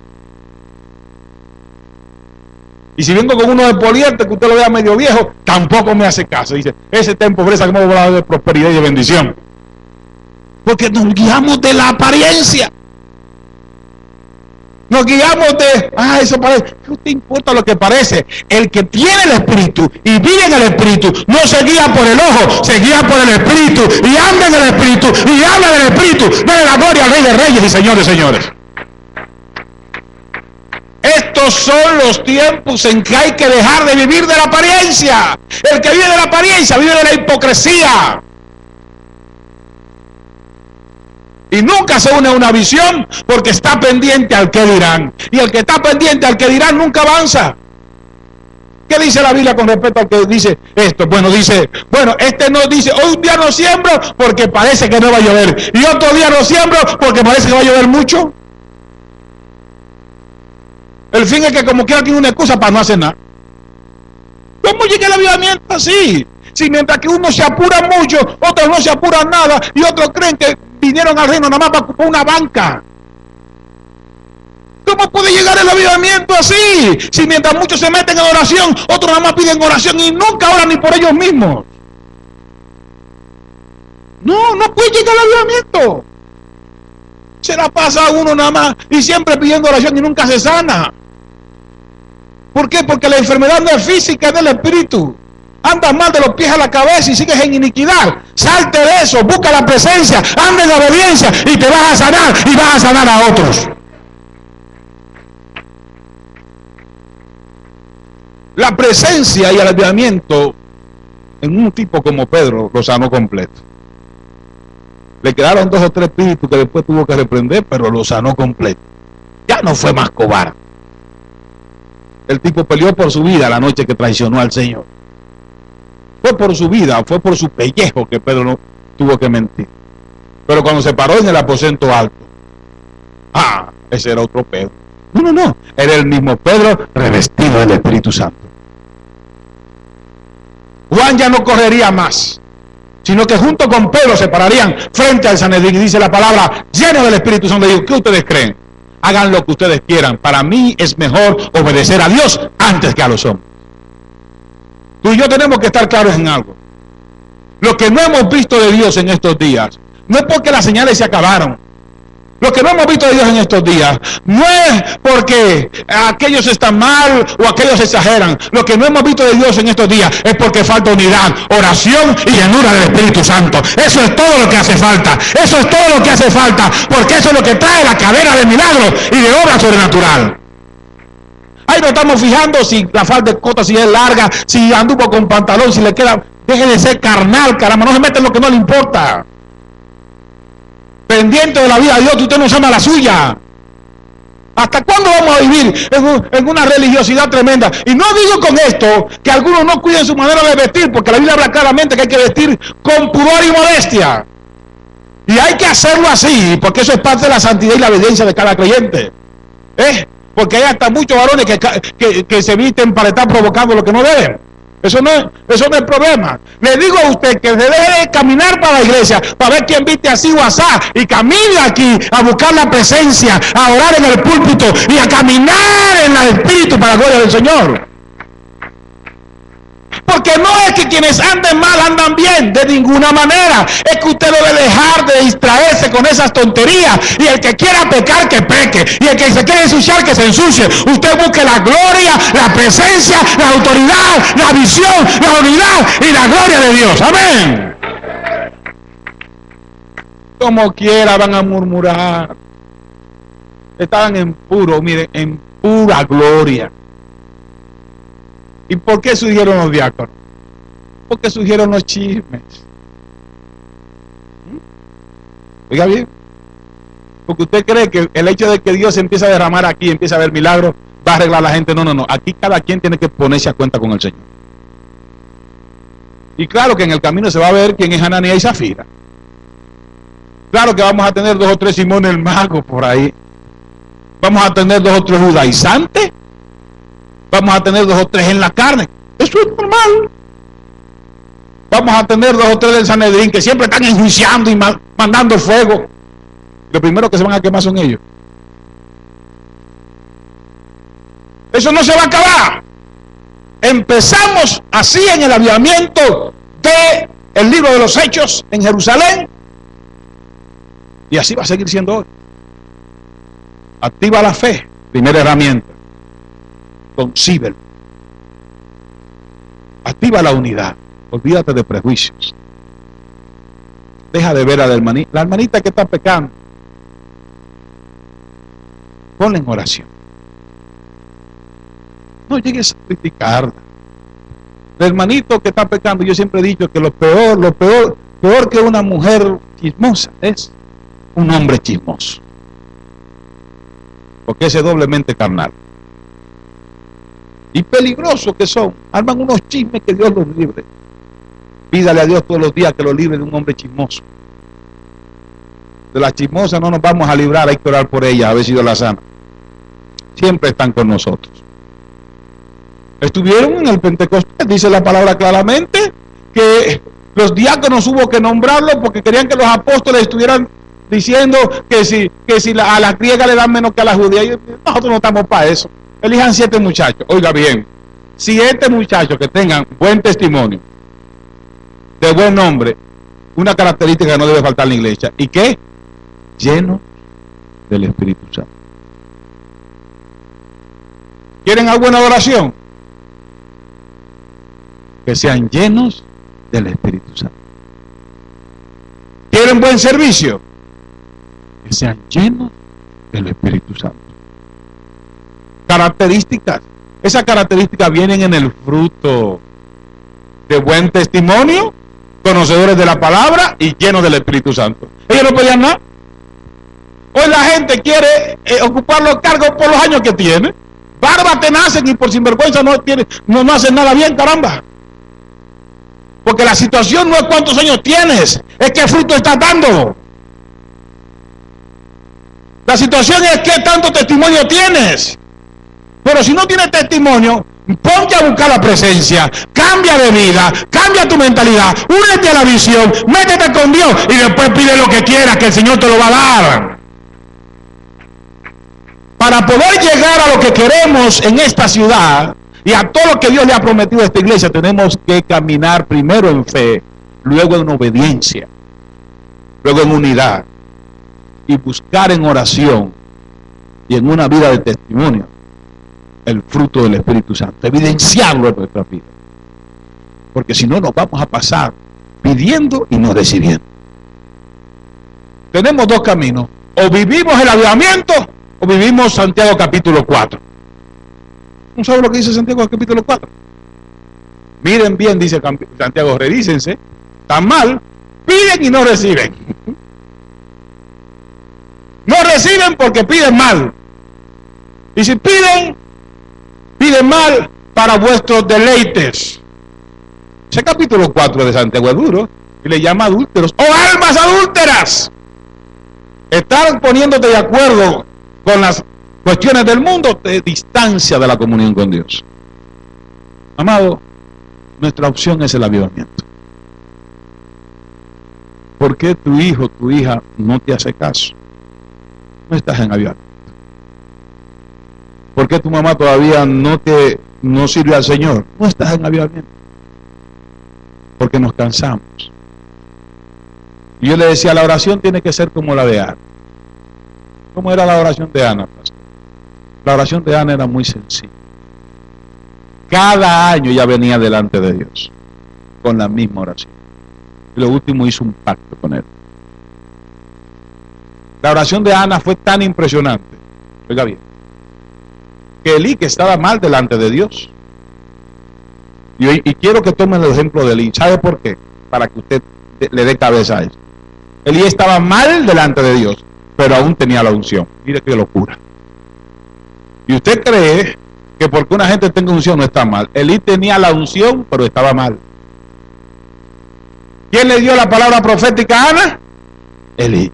Y si vengo con uno de poliéster que usted lo vea medio viejo, tampoco me hace caso. Dice, ese está en pobreza, que me va a hablar de prosperidad y de bendición. Porque nos guiamos de la apariencia. Nos guiamos de, eso parece. ¿Qué te importa lo que parece? El que tiene el Espíritu y vive en el Espíritu, no se guía por el ojo, se guía por el Espíritu y anda en el Espíritu y habla del Espíritu. Dale la gloria al Rey de Reyes y Señores, señores. Estos son los tiempos en que hay que dejar de vivir de la apariencia. El que vive de la apariencia vive de la hipocresía. Y nunca se une a una visión porque está pendiente al que dirán. Y el que está pendiente al que dirán nunca avanza. ¿Qué dice la Biblia con respecto al que dice esto? Bueno, dice, este no dice, hoy un día no siembro porque parece que no va a llover. Y otro día no siembro porque parece que va a llover mucho. El fin es que como quiera tiene una excusa para no hacer nada. ¿Cómo llega el avivamiento así? Si mientras que unos se apuran mucho, otros no se apuran nada, y otros creen que vinieron al reino nada más para ocupar una banca. ¿Cómo puede llegar el avivamiento así? Si mientras muchos se meten en oración, otros nada más piden oración y nunca oran ni por ellos mismos. No, no puede llegar el avivamiento. Se la pasa a uno nada más y siempre pidiendo oración y nunca se sana. ¿Por qué? Porque la enfermedad no es física, es del espíritu. Andas mal de los pies a la cabeza y sigues en iniquidad. Salte de eso, busca la presencia, anda en obediencia y te vas a sanar y vas a sanar a otros. La presencia y el avivamiento en un tipo como Pedro lo sanó completo. Le quedaron 2 o 3 espíritus que después tuvo que reprender, pero lo sanó completo. Ya no fue más cobarde. El tipo peleó por su vida la noche que traicionó al Señor. Fue por su vida, fue por su pellejo que Pedro no tuvo que mentir. Pero cuando se paró en el aposento alto, ese era otro Pedro. No, era el mismo Pedro revestido del Espíritu Santo. Juan ya no correría más, sino que junto con Pedro se pararían frente al Sanedrín y dice la palabra, lleno del Espíritu Santo. Digo, ¿qué ustedes creen? Hagan lo que ustedes quieran. Para mí es mejor obedecer a Dios antes que a los hombres. Tú y yo tenemos que estar claros en algo. Lo que no hemos visto de Dios en estos días, no es porque las señales se acabaron. Lo que no hemos visto de Dios en estos días, no es porque aquellos están mal o aquellos exageran. Lo que no hemos visto de Dios en estos días es porque falta unidad, oración y llenura del Espíritu Santo. Eso es todo lo que hace falta. Eso es todo lo que hace falta, porque eso es lo que trae la cadena de milagros y de obra sobrenatural. Ahí no estamos fijando si la falda de cota, si es larga, si anduvo con pantalón, si le queda. Deje de ser carnal, caramba, no se mete en lo que no le importa. Pendiente de la vida de Dios, usted no llama la suya. ¿Hasta cuándo vamos a vivir en una religiosidad tremenda? Y no digo con esto que algunos no cuiden su manera de vestir, porque la Biblia habla claramente que hay que vestir con pudor y modestia. Y hay que hacerlo así, porque eso es parte de la santidad y la obediencia de cada creyente. Porque hay hasta muchos varones que se visten para estar provocando lo que no deben. Eso no es problema. Le digo a usted que se deje de caminar para la iglesia para ver quién viste así o asá, y camine aquí a buscar la presencia, a orar en el púlpito y a caminar en el Espíritu para la gloria del Señor. Porque no es que quienes anden mal andan bien, de ninguna manera. Es que usted debe dejar de distraerse con esas tonterías. Y el que quiera pecar, que peque. Y el que se quiera ensuciar, que se ensucie. Usted busque la gloria, la presencia, la autoridad, la visión, la unidad y la gloria de Dios. Amén. Como quiera van a murmurar. Estaban en pura gloria. ¿Y por qué surgieron los diáconos? Porque surgieron los chismes. Oiga bien, porque usted cree que el hecho de que Dios empieza a derramar aquí, empieza a ver milagros, va a arreglar a la gente. No. Aquí cada quien tiene que ponerse a cuenta con el Señor. Y claro que en el camino se va a ver quién es Ananías y Zafira. Claro que vamos a tener 2 o 3 Simón el mago por ahí. Vamos a tener 2 o 3 judaizantes. Vamos a tener 2 o 3 en la carne. Eso es normal. Vamos a tener 2 o 3 del Sanedrín que siempre están enjuiciando y mandando fuego. Lo primero que se van a quemar son ellos. Eso no se va a acabar. Empezamos así en el avivamiento del libro de los Hechos en Jerusalén. Y así va a seguir siendo hoy. Activa la fe, primera herramienta. Concíbelo. Activa la unidad. Olvídate de prejuicios. Deja de ver a la hermanita que está pecando. Ponla en oración. No llegues a criticarla. El hermanito que está pecando, yo siempre he dicho que lo peor que una mujer chismosa es un hombre chismoso. Porque ese es doblemente carnal. Y peligrosos que son, arman unos chismes que Dios los libre. Pídale a Dios todos los días que lo libre de un hombre chismoso. De la chismosa no nos vamos a librar, hay que orar por ella, a ver si Dios la sana. Siempre están con nosotros. Estuvieron en el Pentecostés, dice la palabra claramente, que los diáconos hubo que nombrarlos porque querían que los apóstoles estuvieran diciendo que si a la griega le dan menos que a la judía. Y nosotros no estamos para eso. Elijan 7 muchachos. Oiga bien, 7 muchachos que tengan buen testimonio, de buen nombre, una característica que no debe faltar en la iglesia. ¿Y qué? Llenos del Espíritu Santo. ¿Quieren algo en adoración? Que sean llenos del Espíritu Santo. ¿Quieren buen servicio? Que sean llenos del Espíritu Santo. Características. Esas características vienen en el fruto de buen testimonio, conocedores de la palabra y llenos del Espíritu Santo. Ellos no pedían nada. Hoy la gente quiere ocupar los cargos por los años que tiene. Barbas te nacen y por sinvergüenza no hacen nada bien, caramba. Porque la situación no es cuántos años tienes, es qué fruto estás dando. La situación es qué tanto testimonio tienes. Pero si no tienes testimonio, ponte a buscar la presencia, cambia de vida, cambia tu mentalidad, únete a la visión, métete con Dios y después pide lo que quieras, que el Señor te lo va a dar. Para poder llegar a lo que queremos en esta ciudad y a todo lo que Dios le ha prometido a esta iglesia, tenemos que caminar primero en fe, luego en obediencia, luego en unidad y buscar en oración y en una vida de testimonio el fruto del Espíritu Santo, evidenciarlo en nuestra vida, porque si no nos vamos a pasar pidiendo y no recibiendo. Tenemos 2 caminos: o vivimos el avivamiento o vivimos Santiago capítulo 4. ¿No sabe lo que dice Santiago capítulo 4? Miren bien, dice Santiago, revísense. Tan mal, piden y no reciben. No reciben porque piden mal. Y si piden mal para vuestros deleites. Ese capítulo 4 de Santiago es duro y le llama adúlteros o almas adúlteras. Estar poniéndote de acuerdo con las cuestiones del mundo te distancia de la comunión con Dios. Amado, nuestra opción es el avivamiento. ¿Por qué tu hijo, tu hija no te hace caso? No estás en avivamiento. ¿Por qué tu mamá todavía no sirve al Señor? No estás en avivamiento. Porque nos cansamos. Y yo le decía, la oración tiene que ser como la de Ana. ¿Cómo era la oración de Ana, pastor? La oración de Ana era muy sencilla. Cada año ella venía delante de Dios con la misma oración. Y lo último hizo un pacto con él. La oración de Ana fue tan impresionante, oiga bien, que Elí, que estaba mal delante de Dios, y quiero que tomen el ejemplo de Elí. ¿Sabe por qué? Para que usted le dé cabeza a eso. Elí estaba mal delante de Dios, pero aún tenía la unción. Mire qué locura. Y usted cree que porque una gente tenga unción no está mal. Elí tenía la unción, pero estaba mal. ¿Quién le dio la palabra profética a Ana? Elí.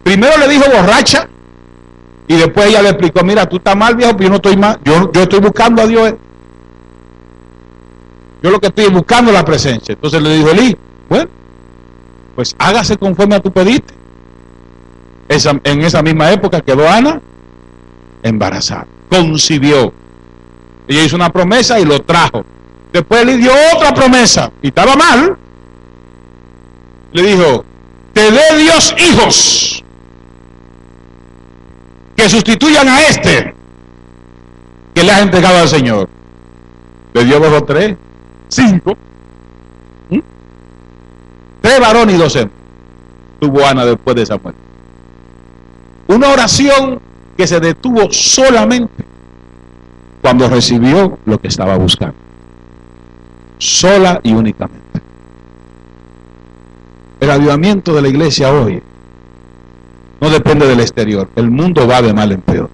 Primero le dijo borracha, y después ella le explicó, mira, tú estás mal, viejo, pero yo no estoy mal, yo estoy buscando a Dios. Yo lo que estoy buscando es la presencia. Entonces le dijo Elí, bueno, pues hágase conforme a tu pediste. En esa misma época quedó Ana embarazada, concibió. Ella hizo una promesa y lo trajo. Después le dio otra promesa y estaba mal. Le dijo, te dé Dios hijos que sustituyan a este que le has entregado al Señor. Le dio 2 o 3, 5. 3 varones y 2 hembras tuvo Ana después de esa muerte. Una oración que se detuvo solamente cuando recibió lo que estaba buscando. Sola y únicamente. El avivamiento de la iglesia hoy no depende del exterior. El mundo va de mal en peor.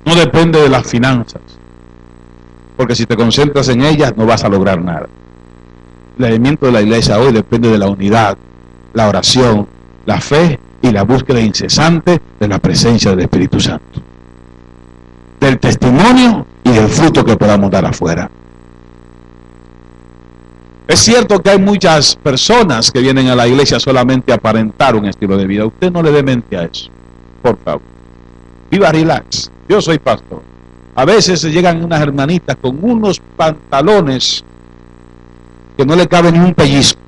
No depende de las finanzas, porque si te concentras en ellas no vas a lograr nada. El avivamiento de la iglesia hoy depende de la unidad, la oración, la fe y la búsqueda incesante de la presencia del Espíritu Santo, del testimonio y del fruto que podamos dar afuera. Es cierto que hay muchas personas que vienen a la iglesia solamente a aparentar un estilo de vida. Usted no le dé mente a eso, por favor. Viva relax. Yo soy pastor. A veces se llegan unas hermanitas con unos pantalones que no le cabe ni un pellizco.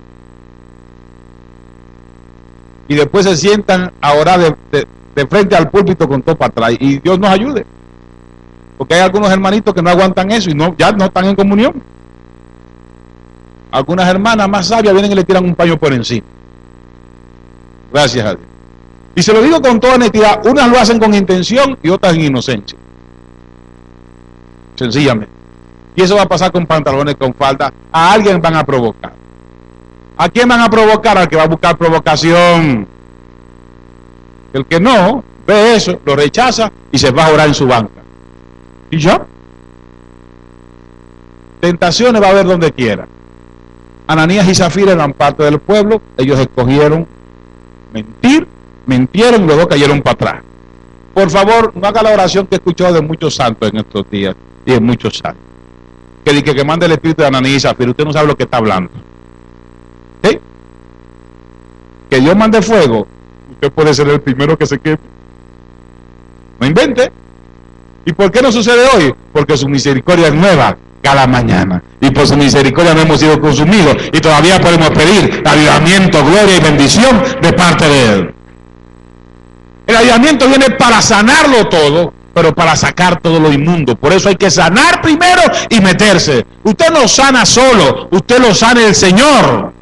Y después se sientan a orar de frente al púlpito con todo para atrás. Y Dios nos ayude. Porque hay algunos hermanitos que no aguantan eso y ya no están en comunión. Algunas hermanas más sabias vienen y le tiran un paño por encima. Gracias a Dios. Y se lo digo con toda honestidad, unas lo hacen con intención y otras en inocencia. Sencillamente. Y eso va a pasar con pantalones, con falda. A alguien van a provocar. ¿A quién van a provocar? Al que va a buscar provocación. El que no, ve eso, lo rechaza y se va a orar en su banca. ¿Y ya? Tentaciones va a haber donde quiera. Ananías y Zafira eran parte del pueblo. Ellos escogieron mentir, mintieron y luego cayeron para atrás. Por favor, no haga la oración que he escuchado de muchos santos en estos días y en muchos años. Que dice que mande el espíritu de Ananías y Zafira. Usted no sabe lo que está hablando. ¿Sí? Que Dios mande fuego. Usted puede ser el primero que se queme. No invente. ¿Y por qué no sucede hoy? Porque su misericordia es nueva cada mañana. Y por su misericordia no hemos sido consumidos. Y todavía podemos pedir avivamiento, gloria y bendición de parte de Él. El avivamiento viene para sanarlo todo, pero para sacar todo lo inmundo. Por eso hay que sanar primero y meterse. Usted no sana solo, usted lo sana el Señor.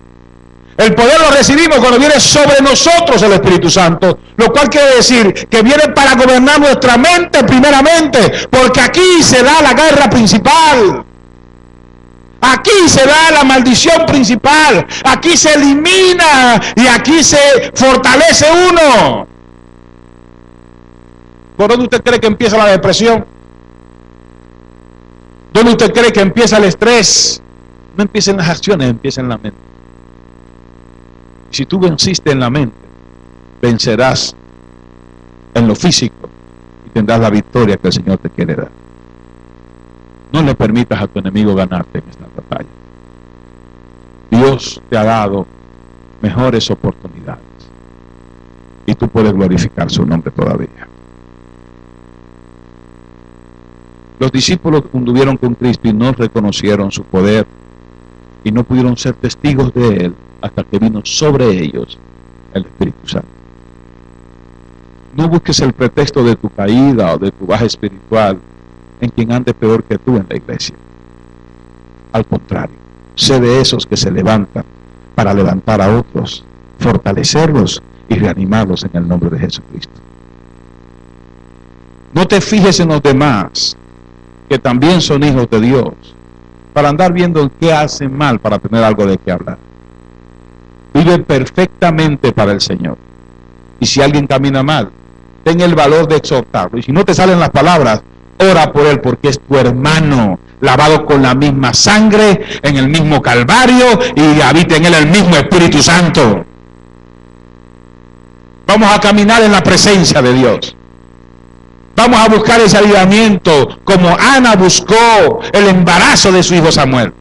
El poder lo recibimos cuando viene sobre nosotros el Espíritu Santo, lo cual quiere decir que viene para gobernar nuestra mente primeramente, porque aquí se da la guerra principal. Aquí se da la maldición principal, aquí se elimina y aquí se fortalece uno. ¿Por dónde usted cree que empieza la depresión? ¿Dónde usted cree que empieza el estrés? No empieza en las acciones, empieza en la mente. Si tú venciste en la mente, vencerás en lo físico y tendrás la victoria que el Señor te quiere dar. No le permitas a tu enemigo ganarte en esta batalla. Dios te ha dado mejores oportunidades y tú puedes glorificar su nombre todavía. Los discípulos anduvieron con Cristo y no reconocieron su poder y no pudieron ser testigos de Él hasta que vino sobre ellos el Espíritu Santo. No busques el pretexto de tu caída o de tu baja espiritual en quien ande peor que tú en la iglesia. Al contrario, sé de esos que se levantan para levantar a otros, fortalecerlos y reanimarlos en el nombre de Jesucristo. No te fijes en los demás, que también son hijos de Dios, para andar viendo qué hacen mal para tener algo de qué hablar. Vive perfectamente para el Señor. Y si alguien camina mal, ten el valor de exhortarlo. Y si no te salen las palabras, ora por él, porque es tu hermano, lavado con la misma sangre, en el mismo Calvario, y habita en él el mismo Espíritu Santo. Vamos a caminar en la presencia de Dios. Vamos a buscar ese avivamiento como Ana buscó el embarazo de su hijo Samuel.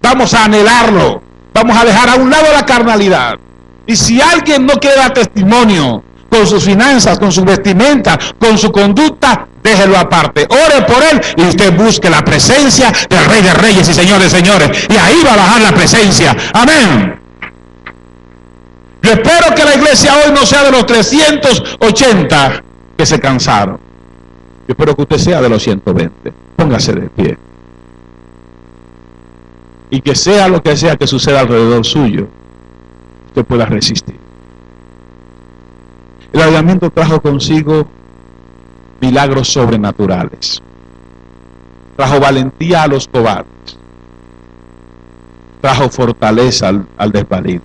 Vamos a anhelarlo. Vamos a dejar a un lado la carnalidad. Y si alguien no quiere dar testimonio con sus finanzas, con su vestimenta, con su conducta, déjelo aparte. Ore por él y usted busque la presencia del Rey de Reyes y Señor de Señores. Y ahí va a bajar la presencia. Amén. Yo espero que la iglesia hoy no sea de los 380 que se cansaron. Yo espero que usted sea de los 120. Póngase de pie. Y que sea lo que sea que suceda alrededor suyo, usted pueda resistir. El avivamiento trajo consigo milagros sobrenaturales. Trajo valentía a los cobardes. Trajo fortaleza al desvalido.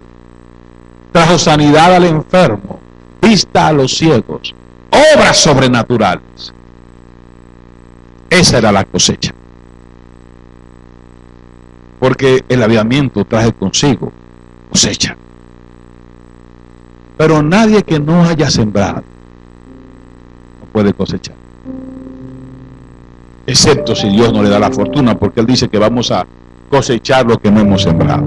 Trajo sanidad al enfermo. Vista a los ciegos. Obras sobrenaturales. Esa era la cosecha. Porque el avivamiento trae consigo cosecha. Pero nadie que no haya sembrado no puede cosechar. Excepto si Dios no le da la fortuna, porque Él dice que vamos a cosechar lo que no hemos sembrado.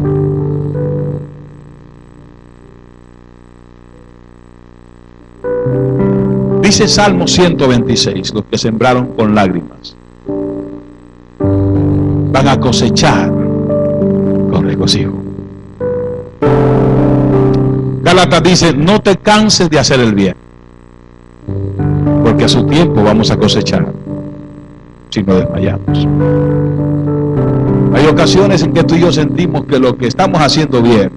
Dice Salmo 126, los que sembraron con lágrimas van a cosechar con regocijo. Gálatas dice, no te canses de hacer el bien, porque a su tiempo vamos a cosechar si no desmayamos. Hay ocasiones en que tú y yo sentimos que lo que estamos haciendo bien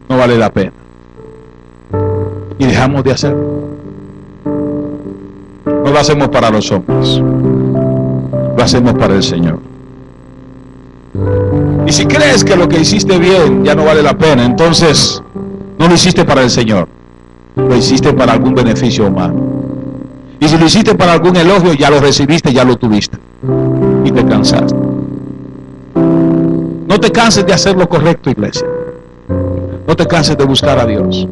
no vale la pena y dejamos de hacerlo. No lo hacemos para los hombres, lo hacemos para el Señor. Y si crees que lo que hiciste bien ya no vale la pena, entonces no lo hiciste para el Señor, lo hiciste para algún beneficio humano. Y si lo hiciste para algún elogio, ya lo recibiste, ya lo tuviste y te cansaste. No te canses de hacer lo correcto, iglesia. No te canses de buscar a Dios.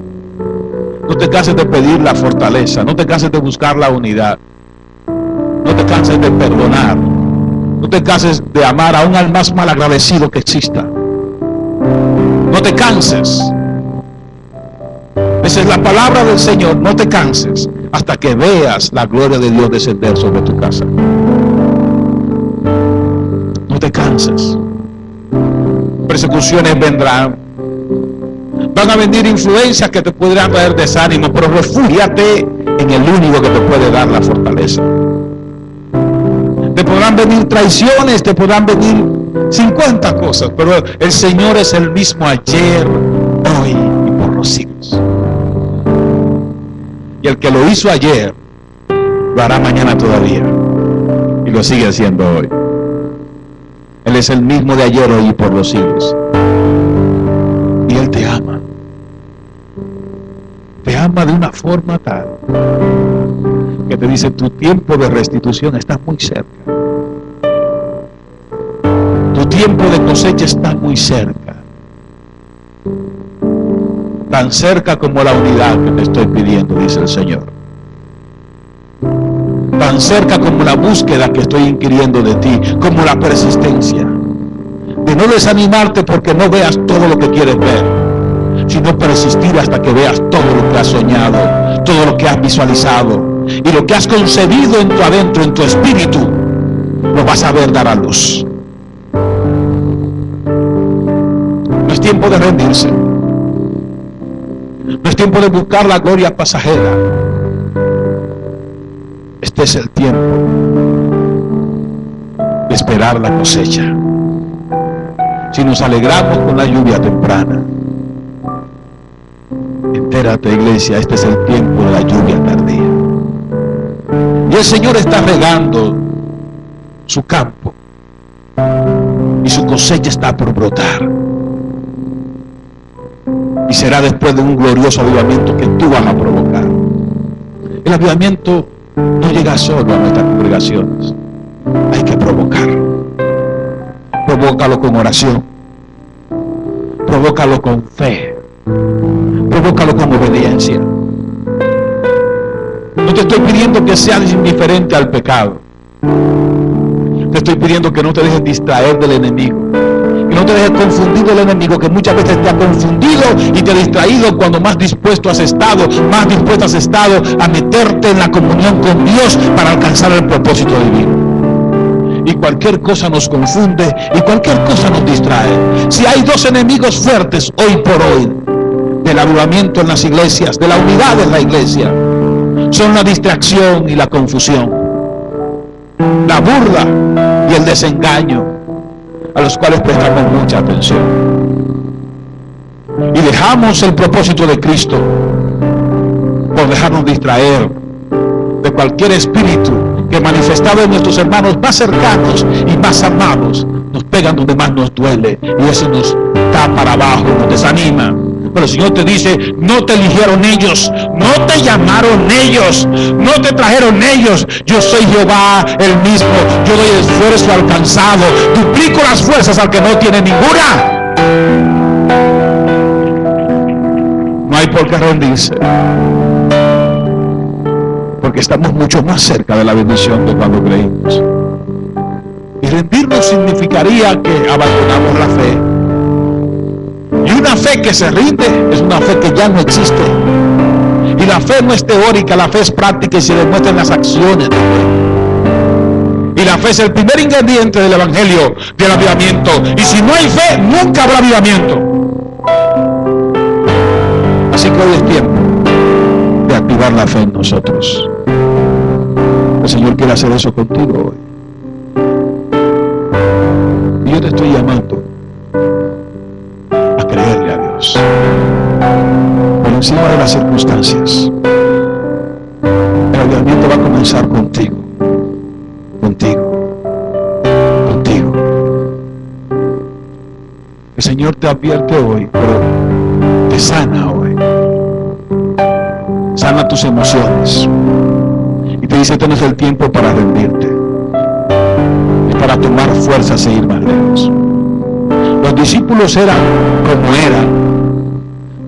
No te canses de pedir la fortaleza. No te canses de buscar la unidad. No te canses de perdonar. No te canses de amar aún al más mal agradecido que exista. No te canses. Esa es la palabra del Señor. No te canses hasta que veas la gloria de Dios descender sobre tu casa. No te canses. Persecuciones vendrán. Van a venir influencias que te podrán traer desánimo, pero refúgiate en el único que te puede dar la fortaleza. Te podrán venir traiciones, te podrán venir 50 cosas, pero el Señor es el mismo ayer, hoy y por los siglos. Y el que lo hizo ayer, lo hará mañana todavía. Y lo sigue haciendo hoy. Él es el mismo de ayer, hoy y por los siglos. Y Él te ama. Te ama de una forma tal que te dice, tu tiempo de restitución está muy cerca. Tu tiempo de cosecha está muy cerca. Tan cerca como la unidad que te estoy pidiendo, dice el Señor. Tan cerca como la búsqueda que estoy inquiriendo de ti, como la persistencia. De no desanimarte porque no veas todo lo que quieres ver, sino persistir hasta que veas todo lo que has soñado, todo lo que has visualizado y lo que has concebido en tu adentro, en tu espíritu, lo vas a ver dar a luz. No es tiempo de rendirse. No es tiempo de buscar la gloria pasajera. Este es el tiempo de esperar la cosecha. Si nos alegramos con la lluvia temprana, entérate, iglesia, este es el tiempo de la lluvia tardía. Y el Señor está regando su campo y su cosecha está por brotar. Y será después de un glorioso avivamiento que tú vas a provocar. El avivamiento no llega solo a nuestras congregaciones. Hay que provocarlo. Provócalo con oración. Provócalo con fe. Provócalo con obediencia. No te estoy pidiendo que seas indiferente al pecado. Te estoy pidiendo que no te dejes distraer del enemigo. Que no te dejes confundir del enemigo, que muchas veces te ha confundido y te ha distraído cuando más dispuesto has estado, a meterte en la comunión con Dios para alcanzar el propósito divino. Y cualquier cosa nos confunde y cualquier cosa nos distrae. Si hay dos enemigos fuertes hoy por hoy del avivamiento en las iglesias, de la unidad en la iglesia, son la distracción y la confusión, la burla y el desengaño, a los cuales prestamos mucha atención y dejamos el propósito de Cristo por dejarnos distraer de cualquier espíritu que, manifestado en nuestros hermanos más cercanos y más amados, nos pegan donde más nos duele y eso nos da para abajo, nos desanima. Pero el Señor te dice, no te eligieron ellos, no te llamaron ellos, no te trajeron ellos. Yo soy Jehová el mismo, yo doy esfuerzo al cansado, duplico las fuerzas al que no tiene ninguna. No hay por qué rendirse, porque estamos mucho más cerca de la bendición de cuando creímos. Y rendirnos significaría que abandonamos la fe. Y una fe que se rinde es una fe que ya no existe. Y la fe no es teórica, la fe es práctica y se demuestra en las acciones de fe. Y la fe es el primer ingrediente del evangelio del avivamiento. Y si no hay fe, nunca habrá avivamiento. Así que hoy es tiempo de activar la fe en nosotros. El Señor quiere hacer eso contigo hoy. Y yo te estoy llamando a creerle a Dios por encima de las circunstancias. El avivamiento va a comenzar contigo. El Señor te advierte hoy, pero te sana hoy. Sana tus emociones. Y te dice, este no es el tiempo para rendirte. Es para tomar fuerzas e ir más lejos. Los discípulos eran como eran,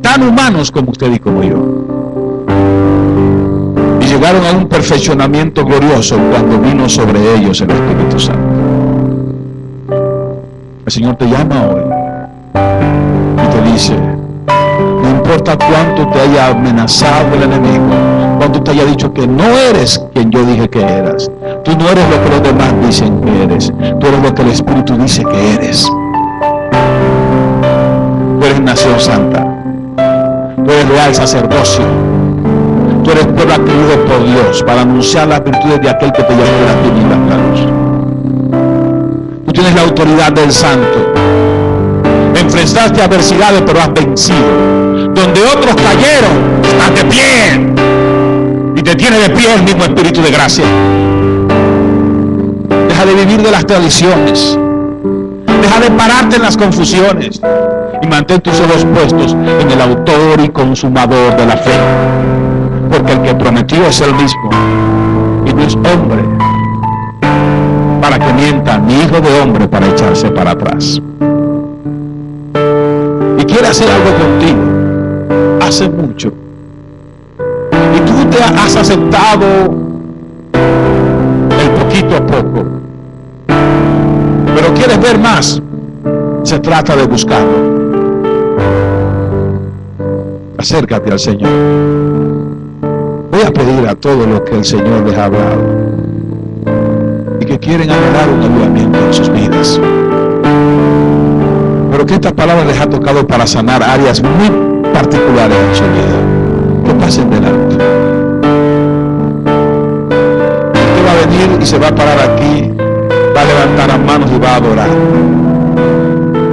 tan humanos como usted y como yo. Y llegaron a un perfeccionamiento glorioso cuando vino sobre ellos el Espíritu Santo. El Señor te llama hoy y te dice, no importa cuánto te haya amenazado el enemigo, cuánto te haya dicho que no eres quien yo dije que eras, tú no eres lo que los demás dicen que eres, tú eres lo que el Espíritu dice que eres. Tú eres nación santa, tú eres real sacerdocio, tú eres pueblo adquirido por Dios para anunciar las virtudes de aquel que te llamó de las tinieblas a la luz. Tú tienes la autoridad del santo. Enfrentaste adversidades pero has vencido. Donde otros cayeron, estás de pie. Y te tiene de pie el mismo Espíritu de gracia. Deja de vivir de las tradiciones. Deja de pararte en las confusiones. Y mantén tus ojos puestos en el autor y consumador de la fe. Porque el que prometió es el mismo. Y no es hombre para que mienta, ni hijo de hombre para echarse para atrás. Y quiere hacer algo contigo hace mucho, y tú te has aceptado el poquito a poco, pero quieres ver más. Se trata de buscarlo. Acércate al Señor. Voy a pedir a todos los que el Señor les ha hablado y que quieren agarrar un avivamiento en sus vidas, pero que esta palabra les ha tocado para sanar áreas muy particulares en su vida, que pasen delante. Usted va a venir y se va a parar aquí, va a levantar las manos y va a adorar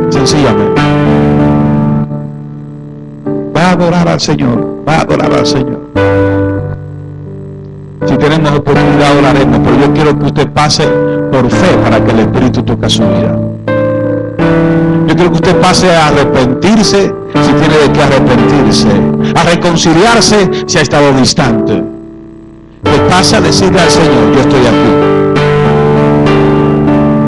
sencillamente. Va a adorar al Señor, va a adorar al Señor. Si tenemos oportunidad adoraremos, pero yo quiero que usted pase por fe para que el Espíritu toque su vida. Yo quiero que usted pase a arrepentirse si tiene de qué arrepentirse, a reconciliarse si ha estado distante. Que pase a decirle al Señor, yo estoy aquí.